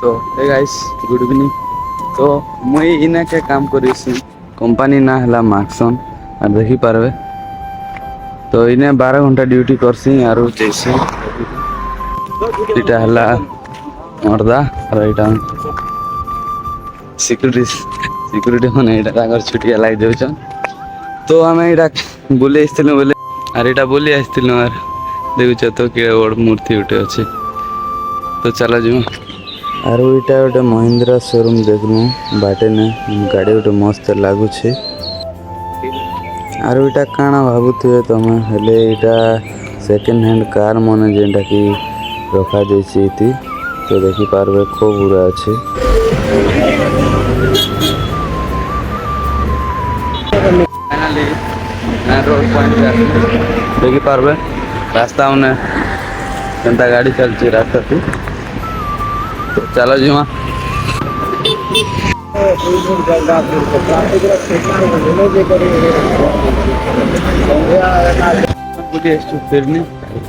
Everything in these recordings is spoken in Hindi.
तो हे गाइस गुड इवनिंग। तो मुई इना के काम करिसी कंपनी ना हला माक्सन और देखि पारबे। तो इने 12 घंटा ड्यूटी करसी आरो जैसे इटा हला मर्दा और इटा सिक्यूरिटी माने इटा ताकर छुटिया लाग देउछन। तो हमें इटा बुले आइथिलु बोले और इटा बुली आइथिलु और देखुछ तो के बड़ मूर्ति उठे अछि। तो चला जो आरो इटा गोटे महिंद्रा शोरूम देखनु बाटे ने गाड़ी गोटे मस्त लागुछे। आरो इटा काना भाबुथिबे तमे हेले इटा सेकेंड हैंड कार मने जेंटा कि रखा जायछि इति। तो देखि पारबे खूब बुरा अछि। फाइनली रोड पॉइंट देखि पारबे रास्ता में केनता गाड़ी चलछि रास्ता पे। तो चलो जीवा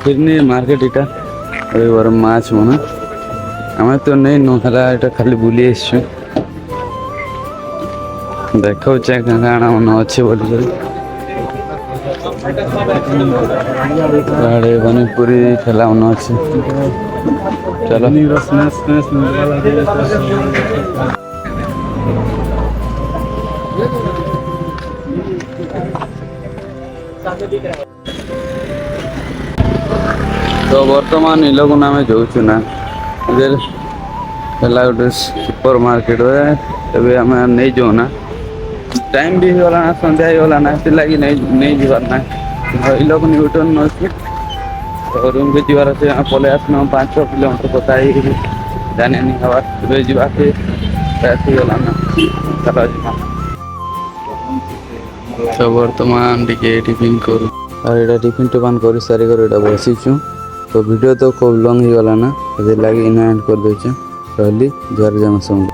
फिरनी मार्केट इटा और माछ मन आम तो नहीं नला इटा खाली बुली आसु देखो काना मन अच्छे बोली पूरी ठेला मन अच्छे। चलो तो बर्तमान इ लोग आम जाऊँ ना गोटे सुपर मार्केट तबे आम नहीं जाऊ ना टाइम भी होगा ना संध्या होगा ना लगी नहीं जीवार ना इ लोग न्यूटन अच्छे। तो रूम के जीवार अच्छे पलि आसन 5-6 किलोमीटर पता ही जाने नहीं हवा तबे जीवा के गला ना चलो जीवा। तो बर्तमान टिके टिफिन करू और एटा टिफिन टोपान कर सारी बसीचु। तो वीडियो तो खूब लंग ही गला ना लगे इना एंड कर दे। कहली जर जन समझ।